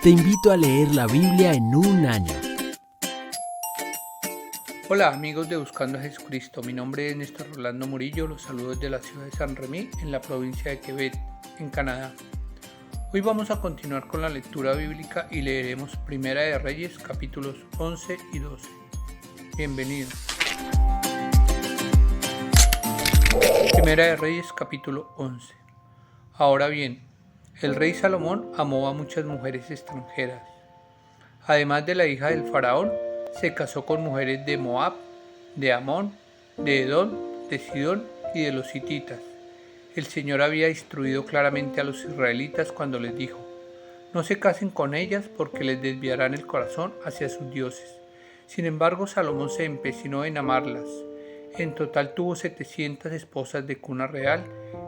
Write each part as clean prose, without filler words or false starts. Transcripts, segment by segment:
Te invito a leer la Biblia en un año. Hola amigos de Buscando a Jesucristo, mi nombre es Néstor Rolando Murillo, los saludos de la ciudad de Saint-Rémy en la provincia de Quebec, en Canadá. Hoy vamos a continuar con la lectura bíblica y leeremos Primera de Reyes capítulos 11 y 12. Bienvenidos. Primera de Reyes capítulo 11. Ahora bien, el rey Salomón amó a muchas mujeres extranjeras. Además de la hija del faraón, se casó con mujeres de Moab, de Amón, de Edom, de Sidón y de los hititas. El Señor había instruido claramente a los israelitas cuando les dijo: no se casen con ellas porque les desviarán el corazón hacia sus dioses. Sin embargo, Salomón se empecinó en amarlas. En total tuvo 700 esposas de cuna real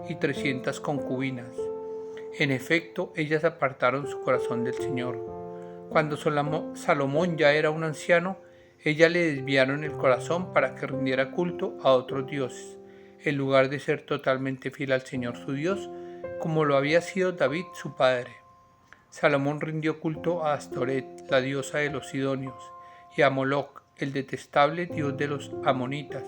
y 300 concubinas. En efecto, ellas apartaron su corazón del Señor. Cuando Salomón ya era un anciano, ellas le desviaron el corazón para que rindiera culto a otros dioses, en lugar de ser totalmente fiel al Señor su Dios, como lo había sido David su padre. Salomón rindió culto a Astoret, la diosa de los sidonios, y a Moloc, el detestable dios de los amonitas.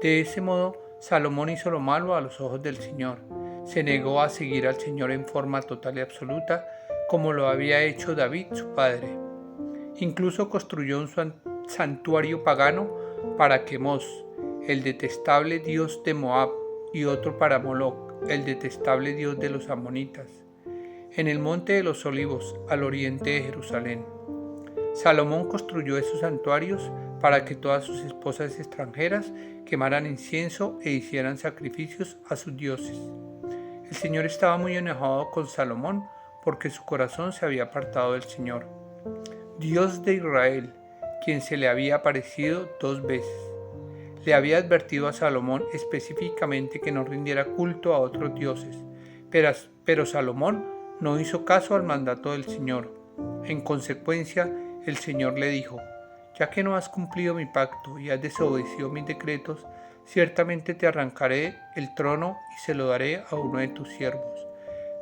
De ese modo, Salomón hizo lo malo a los ojos del Señor. Se negó a seguir al Señor en forma total y absoluta, como lo había hecho David su padre. Incluso construyó un santuario pagano para Quemos, el detestable dios de Moab, y otro para Moloc, el detestable dios de los amonitas, en el monte de los olivos, al oriente de Jerusalén. Salomón construyó esos santuarios para que todas sus esposas extranjeras quemaran incienso e hicieran sacrificios a sus dioses. El Señor estaba muy enojado con Salomón porque su corazón se había apartado del Señor, Dios de Israel, quien se le había aparecido 2 veces. Le había advertido a Salomón específicamente que no rindiera culto a otros dioses, pero Salomón no hizo caso al mandato del Señor. En consecuencia, el Señor le dijo: ya que no has cumplido mi pacto y has desobedecido mis decretos, ciertamente te arrancaré el trono y se lo daré a uno de tus siervos.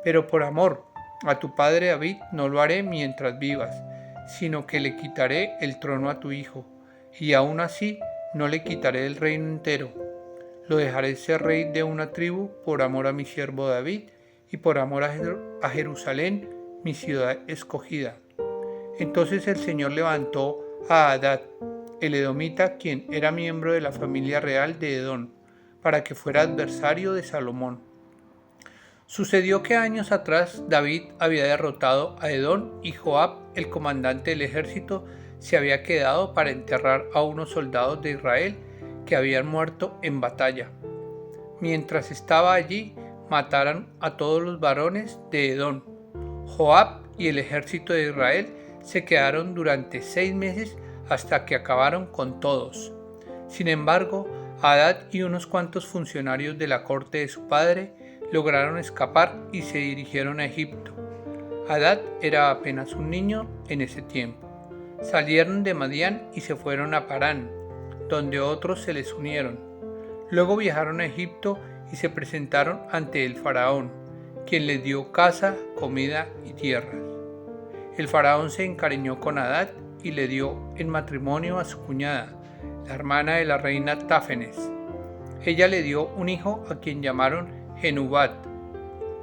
Pero por amor a tu padre David no lo haré mientras vivas, sino que le quitaré el trono a tu hijo, y aún así no le quitaré el reino entero. Lo dejaré ser rey de una tribu por amor a mi siervo David y por amor a Jerusalén, mi ciudad escogida. Entonces el Señor levantó a Hadad, el edomita, quien era miembro de la familia real de Edom, para que fuera adversario de Salomón. Sucedió que años atrás David había derrotado a Edom y Joab, el comandante del ejército, se había quedado para enterrar a unos soldados de Israel que habían muerto en batalla. Mientras estaba allí, mataron a todos los varones de Edom. Joab y el ejército de Israel se quedaron durante 6 meses hasta que acabaron con todos. Sin embargo, Hadad y unos cuantos funcionarios de la corte de su padre lograron escapar y se dirigieron a Egipto. Hadad era apenas un niño en ese tiempo. Salieron de Madián y se fueron a Parán, donde otros se les unieron. Luego viajaron a Egipto y se presentaron ante el faraón, quien les dio casa, comida y tierras. El faraón se encariñó con Hadad y le dio en matrimonio a su cuñada, la hermana de la reina Táfenes. Ella le dio un hijo a quien llamaron Genubat.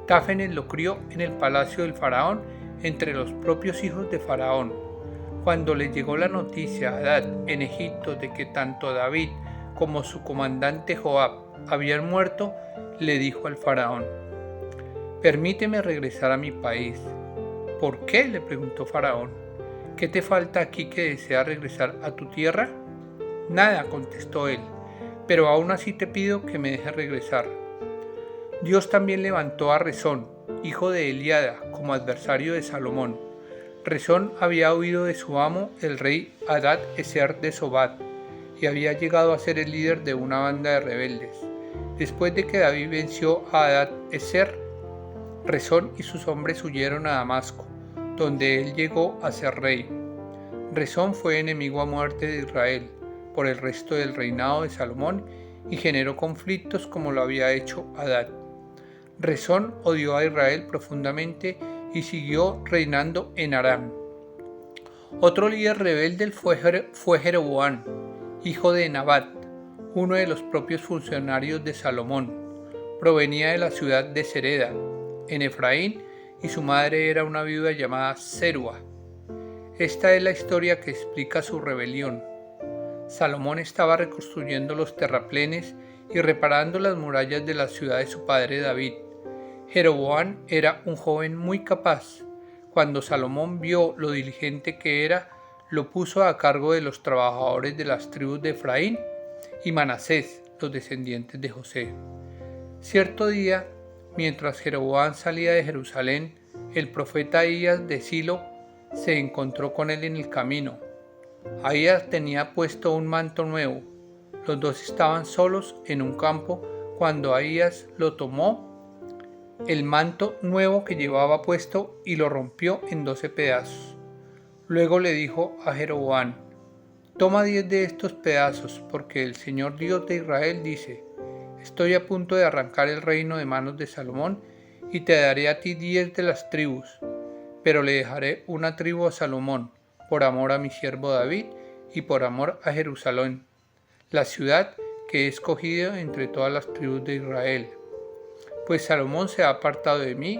Táfenes lo crió en el palacio del faraón entre los propios hijos de faraón. Cuando le llegó la noticia a Hadad en Egipto de que tanto David como su comandante Joab habían muerto, le dijo al faraón: permíteme regresar a mi país. ¿Por qué?, le preguntó faraón. ¿Qué te falta aquí que desea regresar a tu tierra? Nada, contestó él, pero aún así te pido que me dejes regresar. Dios también levantó a Rezón, hijo de Eliada, como adversario de Salomón. Rezón había huido de su amo, el rey Hadad-Ezer de Sobat, y había llegado a ser el líder de una banda de rebeldes. Después de que David venció a Hadad-Ezer, Rezón y sus hombres huyeron a Damasco, donde él llegó a ser rey. Rezón fue enemigo a muerte de Israel por el resto del reinado de Salomón y generó conflictos como lo había hecho Hadad. Rezón odió a Israel profundamente y siguió reinando en Aram. Otro líder rebelde fue Jeroboam, hijo de Nabat, uno de los propios funcionarios de Salomón. Provenía de la ciudad de Sereda, en Efraín, y su madre era una viuda llamada Zerua. Esta es la historia que explica su rebelión. Salomón estaba reconstruyendo los terraplenes y reparando las murallas de la ciudad de su padre David. Jeroboam era un joven muy capaz. Cuando Salomón vio lo diligente que era, lo puso a cargo de los trabajadores de las tribus de Efraín y Manasés, los descendientes de José. Cierto día, mientras Jeroboam salía de Jerusalén, el profeta Ahías de Silo se encontró con él en el camino. Ahías tenía puesto un manto nuevo. Los dos estaban solos en un campo cuando Ahías lo tomó, el manto nuevo que llevaba puesto, y lo rompió en 12 pedazos. Luego le dijo a Jeroboam: toma 10 de estos pedazos, porque el Señor Dios de Israel dice: estoy a punto de arrancar el reino de manos de Salomón y te daré a ti 10 de las tribus, pero le dejaré una tribu a Salomón, por amor a mi siervo David y por amor a Jerusalén, la ciudad que he escogido entre todas las tribus de Israel. Pues Salomón se ha apartado de mí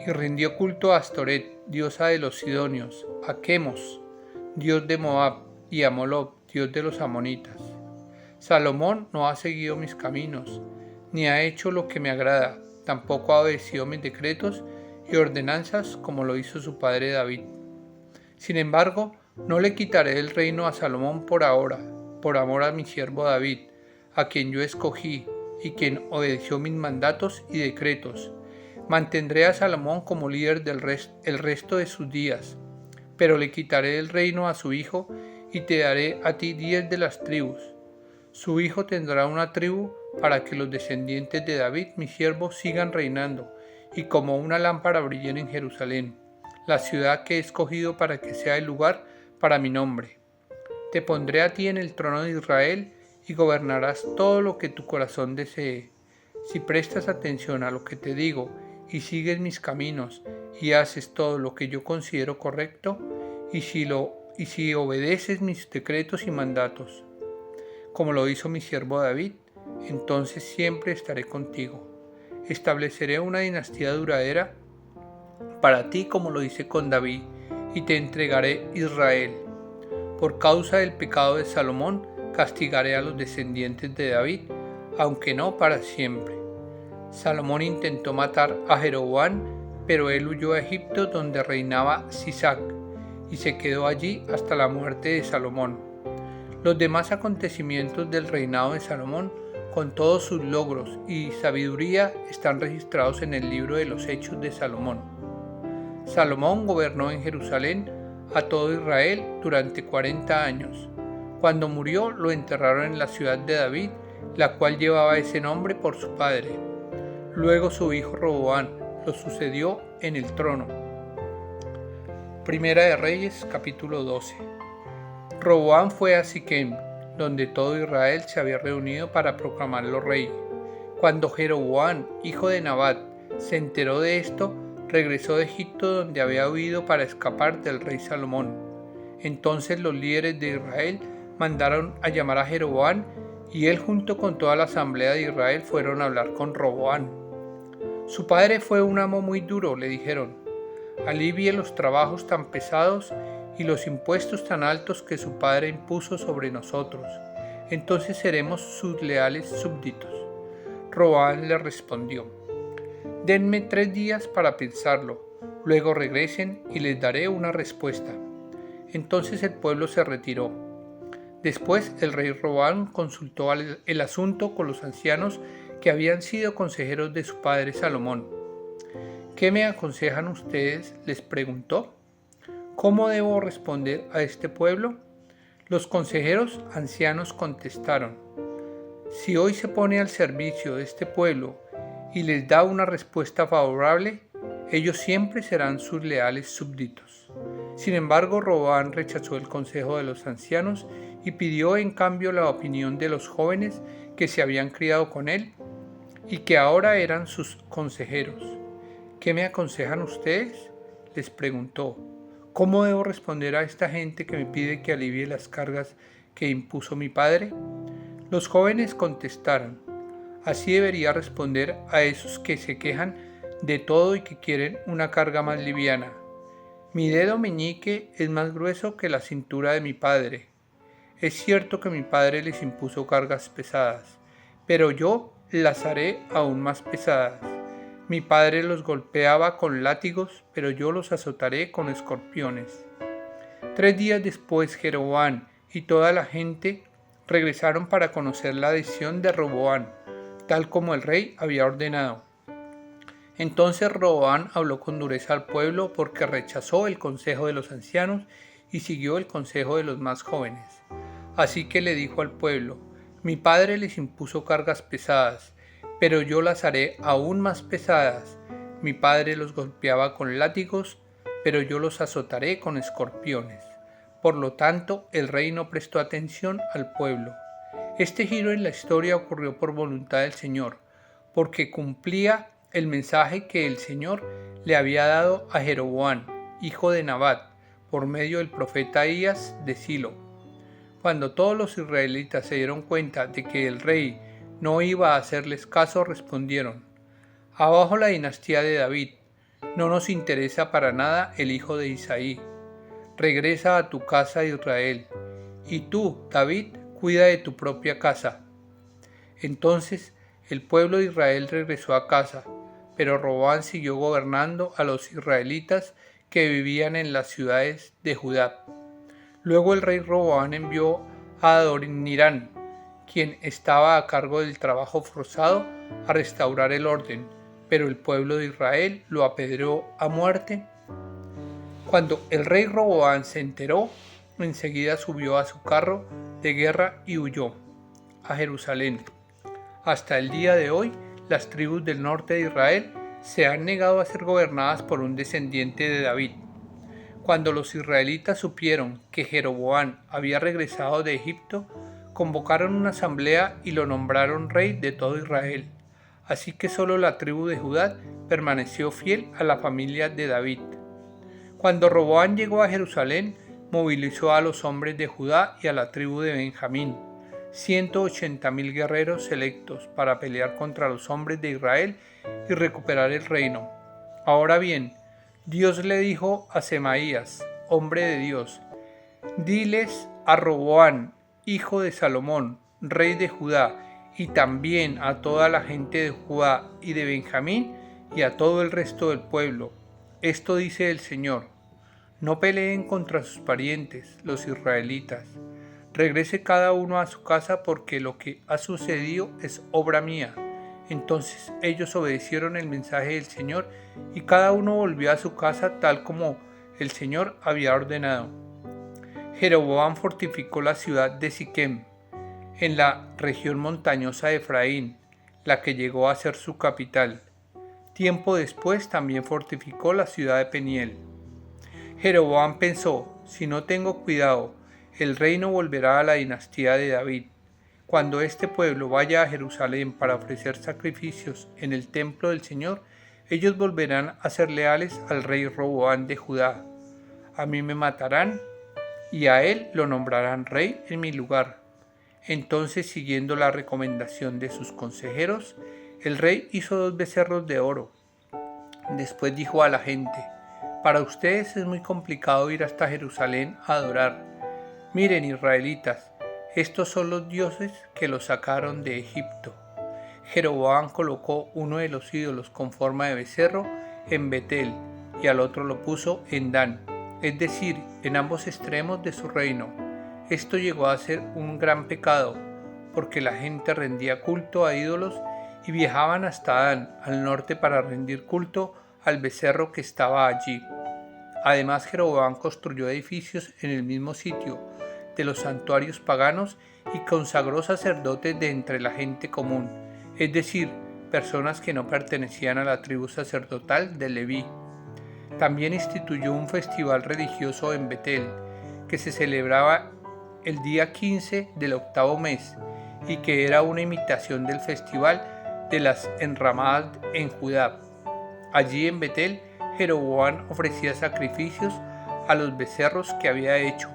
y rindió culto a Astoret, diosa de los sidonios, a Quemos, dios de Moab, y a Moloc, dios de los amonitas. Salomón no ha seguido mis caminos, ni ha hecho lo que me agrada, tampoco ha obedecido mis decretos y ordenanzas como lo hizo su padre David. Sin embargo, no le quitaré el reino a Salomón por ahora, por amor a mi siervo David, a quien yo escogí y quien obedeció mis mandatos y decretos. Mantendré a Salomón como líder el resto de sus días, pero le quitaré el reino a su hijo y te daré a ti 10 de las tribus. Su hijo tendrá una tribu para que los descendientes de David, mi siervo, sigan reinando y como una lámpara brillen en Jerusalén, la ciudad que he escogido para que sea el lugar para mi nombre. Te pondré a ti en el trono de Israel y gobernarás todo lo que tu corazón desee. Si prestas atención a lo que te digo y sigues mis caminos y haces todo lo que yo considero correcto, y si obedeces mis decretos y mandatos, como lo hizo mi siervo David, entonces siempre estaré contigo. Estableceré una dinastía duradera para ti como lo hice con David, y te entregaré Israel. Por causa del pecado de Salomón, castigaré a los descendientes de David, aunque no para siempre. Salomón intentó matar a Jeroboam, pero él huyó a Egipto, donde reinaba Sisac, y se quedó allí hasta la muerte de Salomón. Los demás acontecimientos del reinado de Salomón, con todos sus logros y sabiduría, están registrados en el libro de los Hechos de Salomón. Salomón gobernó en Jerusalén a todo Israel durante 40 años. Cuando murió, lo enterraron en la ciudad de David, la cual llevaba ese nombre por su padre. Luego su hijo Roboam lo sucedió en el trono. Primera de Reyes, capítulo 12. Roboam fue a Siquem, donde todo Israel se había reunido para proclamarlo rey. Cuando Jeroboam, hijo de Nabat, se enteró de esto, regresó de Egipto, donde había huido para escapar del rey Salomón. Entonces los líderes de Israel mandaron a llamar a Jeroboam, y él junto con toda la asamblea de Israel fueron a hablar con Roboam. Su padre fue un amo muy duro, le dijeron. Alivie los trabajos tan pesados y los impuestos tan altos que su padre impuso sobre nosotros. Entonces seremos sus leales súbditos. Roboam le respondió: denme 3 días para pensarlo, luego regresen y les daré una respuesta. Entonces el pueblo se retiró. Después el rey Roboam consultó el asunto con los ancianos que habían sido consejeros de su padre Salomón. ¿Qué me aconsejan ustedes?, les preguntó. ¿Cómo debo responder a este pueblo? Los consejeros ancianos contestaron: si hoy se pone al servicio de este pueblo y les da una respuesta favorable, ellos siempre serán sus leales súbditos. Sin embargo, Roboam rechazó el consejo de los ancianos y pidió en cambio la opinión de los jóvenes que se habían criado con él y que ahora eran sus consejeros. ¿Qué me aconsejan ustedes?, les preguntó. ¿Cómo debo responder a esta gente que me pide que alivie las cargas que impuso mi padre? Los jóvenes contestaron: así debería responder a esos que se quejan de todo y que quieren una carga más liviana. Mi dedo meñique es más grueso que la cintura de mi padre. Es cierto que mi padre les impuso cargas pesadas, pero yo las haré aún más pesadas. Mi padre los golpeaba con látigos, pero yo los azotaré con escorpiones. 3 días después, Jeroboam y toda la gente regresaron para conocer la decisión de Roboam, tal como el rey había ordenado. Entonces Roboam habló con dureza al pueblo porque rechazó el consejo de los ancianos y siguió el consejo de los más jóvenes. Así que le dijo al pueblo: mi padre les impuso cargas pesadas, pero yo las haré aún más pesadas. Mi padre los golpeaba con látigos, pero yo los azotaré con escorpiones. Por lo tanto, el rey no prestó atención al pueblo. Este giro en la historia ocurrió por voluntad del Señor, porque cumplía el mensaje que el Señor le había dado a Jeroboam, hijo de Nabat, por medio del profeta Ahías de Silo. Cuando todos los israelitas se dieron cuenta de que el rey no iba a hacerles caso, respondieron: abajo la dinastía de David, no nos interesa para nada el hijo de Isaí. Regresa a tu casa, Israel, y tú, David, cuida de tu propia casa. Entonces el pueblo de Israel regresó a casa, pero Roboam siguió gobernando a los israelitas que vivían en las ciudades de Judá. Luego el rey Roboam envió a Adonirán, quien estaba a cargo del trabajo forzado, a restaurar el orden, pero el pueblo de Israel lo apedreó a muerte. Cuando el rey Roboam se enteró, enseguida subió a su carro de guerra y huyó a Jerusalén. Hasta el día de hoy, las tribus del norte de Israel se han negado a ser gobernadas por un descendiente de David. Cuando los israelitas supieron que Jeroboam había regresado de Egipto, convocaron una asamblea y lo nombraron rey de todo Israel. Así que solo la tribu de Judá permaneció fiel a la familia de David. Cuando Roboam llegó a Jerusalén, movilizó a los hombres de Judá y a la tribu de Benjamín, 180,000 guerreros selectos para pelear contra los hombres de Israel y recuperar el reino. Ahora bien, Dios le dijo a Semaías, hombre de Dios: diles a Roboam, hijo de Salomón, rey de Judá, y también a toda la gente de Judá y de Benjamín y a todo el resto del pueblo: esto dice el Señor: no peleen contra sus parientes, los israelitas. Regrese cada uno a su casa, porque lo que ha sucedido es obra mía. Entonces ellos obedecieron el mensaje del Señor y cada uno volvió a su casa tal como el Señor había ordenado. Jeroboam fortificó la ciudad de Siquem, en la región montañosa de Efraín, la que llegó a ser su capital. Tiempo después también fortificó la ciudad de Peniel. Jeroboam pensó: si no tengo cuidado, el reino volverá a la dinastía de David. Cuando este pueblo vaya a Jerusalén para ofrecer sacrificios en el templo del Señor, ellos volverán a ser leales al rey Roboam de Judá. A mí me matarán y a él lo nombrarán rey en mi lugar. Entonces, siguiendo la recomendación de sus consejeros, el rey hizo 2 becerros de oro. Después dijo a la gente: para ustedes es muy complicado ir hasta Jerusalén a adorar. Miren, israelitas, estos son los dioses que los sacaron de Egipto. Jeroboam colocó uno de los ídolos con forma de becerro en Betel y al otro lo puso en Dan, es decir, en ambos extremos de su reino. Esto llegó a ser un gran pecado, porque la gente rendía culto a ídolos y viajaban hasta Dan, al norte, para rendir culto al becerro que estaba allí. Además, Jeroboam construyó edificios en el mismo sitio de los santuarios paganos y consagró sacerdotes de entre la gente común, es decir, personas que no pertenecían a la tribu sacerdotal de Leví. También instituyó un festival religioso en Betel, que se celebraba el día 15 del 8º mes y que era una imitación del festival de las enramadas en Judá. Allí en Betel, Jeroboam ofrecía sacrificios a los becerros que había hecho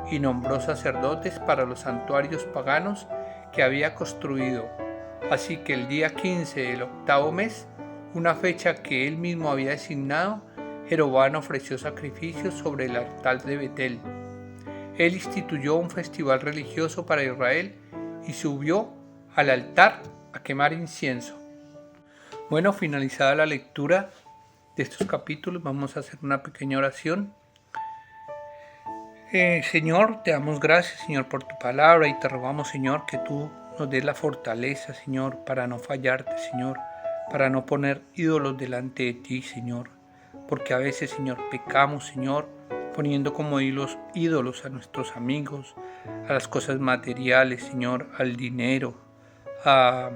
y nombró sacerdotes para los santuarios paganos que había construido. Así que el día 15 del octavo mes, una fecha que él mismo había designado, Jeroboam ofreció sacrificios sobre el altar de Betel. Él instituyó un festival religioso para Israel y subió al altar a quemar incienso. Bueno, finalizada la lectura de estos capítulos, vamos a hacer una pequeña oración. Señor, te damos gracias, Señor, por tu palabra y te rogamos, Señor, que tú nos des la fortaleza, Señor, para no fallarte, Señor, para no poner ídolos delante de ti, Señor, porque a veces, Señor, pecamos, Señor, poniendo como ídolos a nuestros amigos, a las cosas materiales, Señor, al dinero, a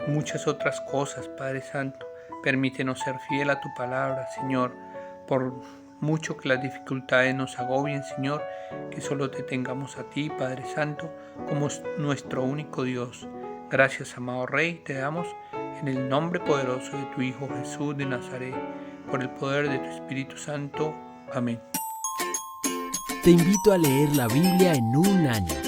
muchas otras cosas, Padre Santo. Permítenos ser fiel a tu palabra, Señor, por mucho que las dificultades nos agobien, Señor, que solo te tengamos a ti, Padre Santo, como nuestro único Dios. Gracias, amado Rey, te damos en el nombre poderoso de tu Hijo Jesús de Nazaret, por el poder de tu Espíritu Santo. Amén. Te invito a leer la Biblia en un año.